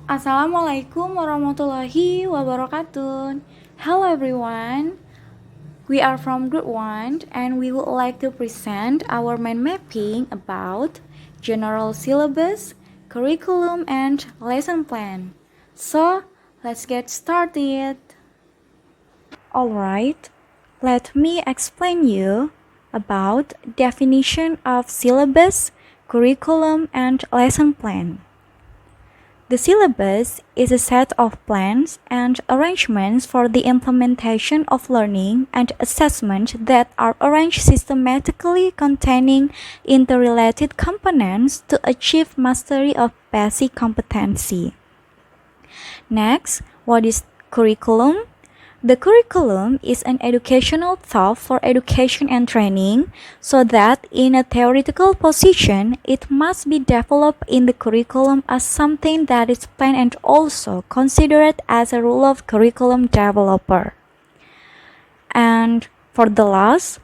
Assalamualaikum warahmatullahi wabarakatuh. Hello everyone. We are from Group 1 and we would like to present our mind mapping about general syllabus, curriculum, and lesson plan. So, let's get started. Alright, let me explain you about definition of syllabus, curriculum, and lesson plan. The syllabus is a set of plans and arrangements for the implementation of learning and assessment that are arranged systematically containing interrelated components to achieve mastery of basic competency. Next, what is curriculum? The curriculum is an educational thought for education and training, so that in a theoretical position, it must be developed in the curriculum as something that is planned and also considered as a rule of curriculum developer. And for the last,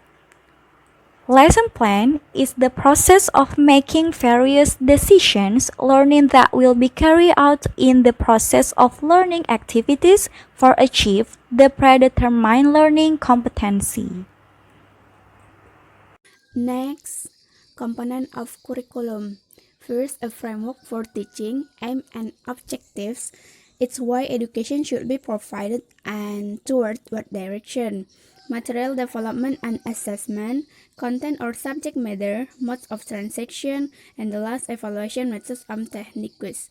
lesson plan is the process of making various decisions, learning that will be carried out in the process of learning activities for achieve the predetermined learning competency. Next, component of curriculum. First, a framework for teaching, aim and objectives. It's why education should be provided and toward what direction. Material development and assessment, content or subject matter, modes of transaction, and the last evaluation methods and techniques.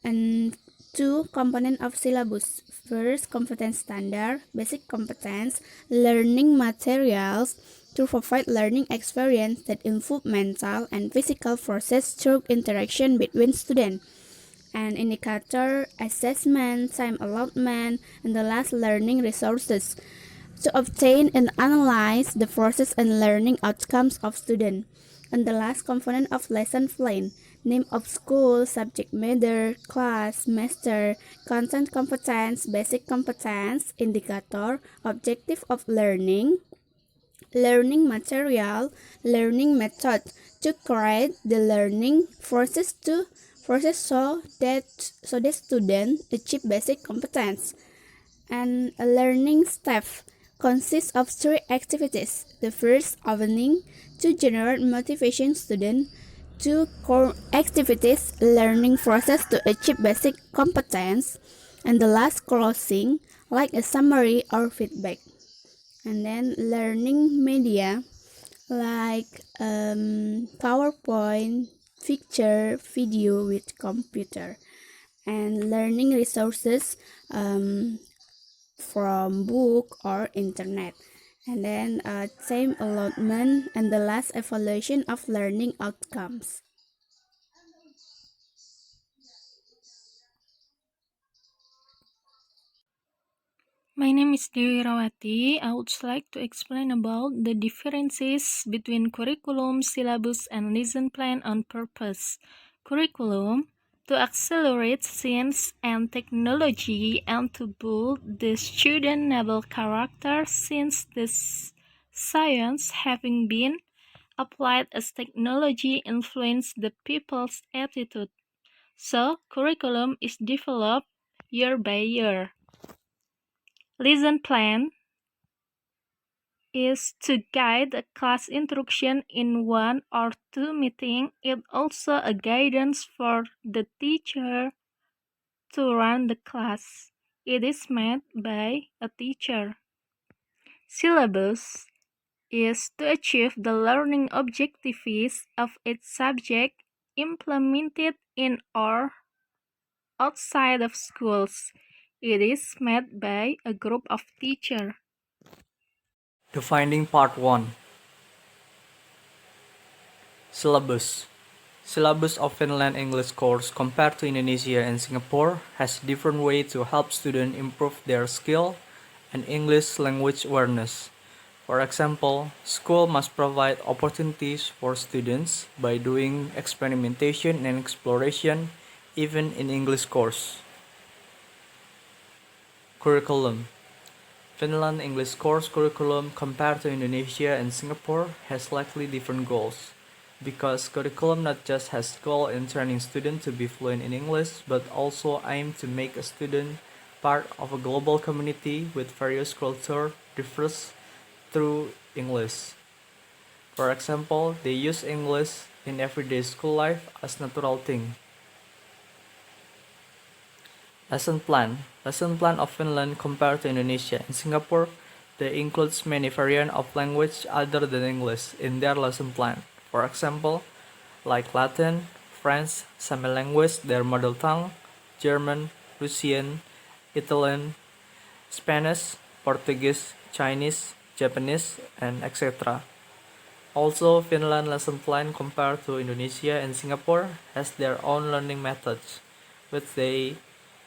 And two component of syllabus. First, competence standard, basic competence, learning materials to provide learning experience that involve mental and physical process through interaction between students. And indicator, assessment, time allotment, and the last learning resources to obtain and analyze the process and learning outcomes of students. And the last component of lesson plan, name of school, subject matter, class, semester, content competence, basic competence, indicator, objective of learning, learning material, learning method to create the learning process so that student achieve basic competence. And a learning step consists of three activities. The first, opening, to generate motivation student. Two, core activities, learning process to achieve basic competence. And the last, closing, like a summary or feedback. And then learning media, like PowerPoint, picture, video with computer. And learning resources, from book or internet. And then time allotment and the last evaluation of learning outcomes. My name is Dewi Irawati. I would like to explain about the differences between curriculum, syllabus, and lesson plan on purpose. Curriculum to accelerate science and technology and to build the student noble character since this science having been applied as technology influence the people's attitude. So curriculum is developed year by year. Lesson plan is to guide a class instruction in one or two meetings. It also a guidance for the teacher to run the class. It is made by a teacher. Syllabus is to achieve the learning objectives of its subject implemented in or outside of schools. It is made by a group of teachers. Defining Part 1. Syllabus. Syllabus of Finland English course compared to Indonesia and Singapore has different way to help students improve their skill and English language awareness. For example, school must provide opportunities for students by doing experimentation and exploration even in English course. Curriculum. Finland English course curriculum compared to Indonesia and Singapore has slightly different goals. because curriculum not just has goal in training students to be fluent in English, but also aim to make a student part of a global community with various culture differs through English. For example, they use English in everyday school life as natural thing. Lesson plan. Lesson plan of Finland compared to Indonesia and Singapore, they includes many variants of language other than English in their lesson plan. For example, like Latin, French, semi language, their mother tongue, German, Russian, Italian, Spanish, Portuguese, Chinese, Japanese, and etc. Also, Finland lesson plan compared to Indonesia and Singapore has their own learning methods, which they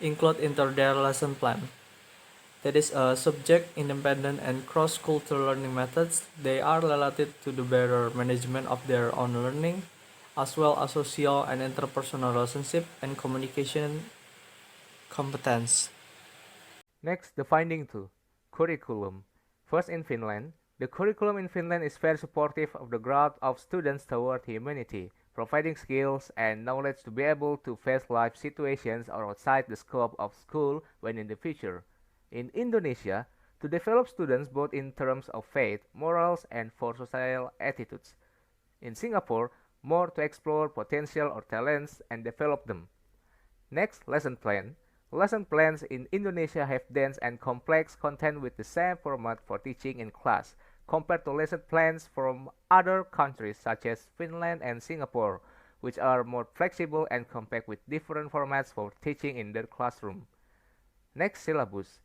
include into their lesson plan. That is a subject independent and cross-cultural learning methods. They are related to the better management of their own learning, as well as social and interpersonal relationship and communication competence. Next, the finding 2. Curriculum. First, in Finland, the curriculum in Finland is very supportive of the growth of students toward humanity, providing skills and knowledge to be able to face life situations or outside the scope of school when in the future. In Indonesia, to develop students both in terms of faith, morals, and for social attitudes. In Singapore, more to explore potential or talents and develop them. Next, lesson plan. Lesson plans in Indonesia have dense and complex content with the same format for teaching in class, compared to lesson plans from other countries such as Finland and Singapore, which are more flexible and compact with different formats for teaching in their classroom. Next, syllabus.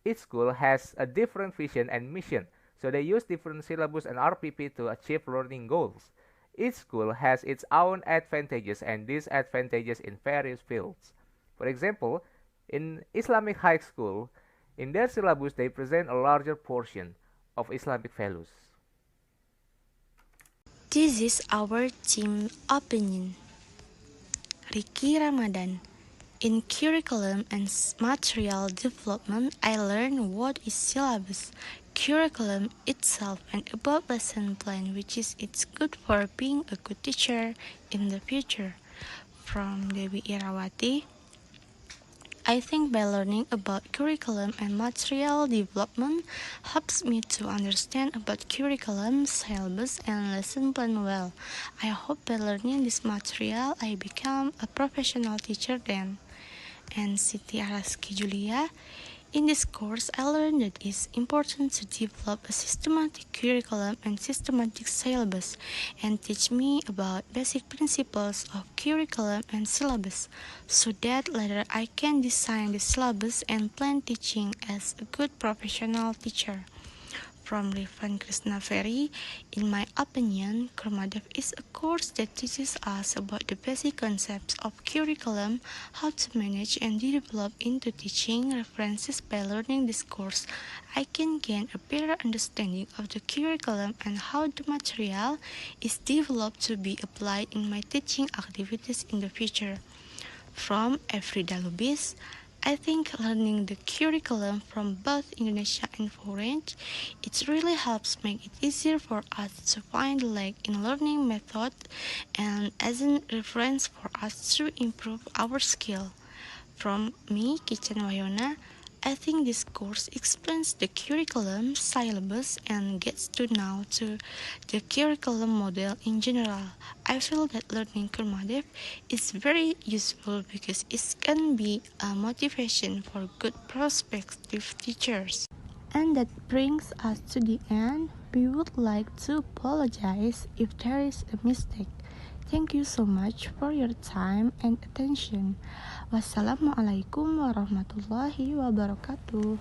Each school has a different vision and mission, so they use different syllabus and RPP to achieve learning goals. Each school has its own advantages and disadvantages in various fields. For example, in Islamic high school, in their syllabus they present a larger portion of Islamic values. This is our team opinion. Ricky Ramadhan. In curriculum and material development, I learned what is syllabus, curriculum itself, and about lesson plan, which is it's good for being a good teacher in the future. From Dewi Irawati. I think by learning about curriculum and material development helps me to understand about curriculum, syllabus, and lesson plan well. I hope by learning this material I become a professional teacher then. And Siti Araski Julia. In this course, I learned that it's important to develop a systematic curriculum and systematic syllabus and teach me about basic principles of curriculum and syllabus so that later I can design the syllabus and plan teaching as a good professional teacher. From Rifan Krisna Feri, in my opinion, Ramadhan is a course that teaches us about the basic concepts of curriculum, how to manage and develop into teaching references. By learning this course, I can gain a better understanding of the curriculum and how the material is developed to be applied in my teaching activities in the future. From Efrida Lubis, I think learning the curriculum from both Indonesia and foreign, it really helps make it easier for us to find lag in learning method and as a reference for us to improve our skill. From me, Kican Wahyona, I think this course explains the curriculum, syllabus, and gets to know to the curriculum model in general. I feel that learning Kurmadev is very useful because it can be a motivation for good prospective teachers. And that brings us to the end. We would like to apologize if there is a mistake. Thank you so much for your time and attention. Wassalamualaikum warahmatullahi wabarakatuh.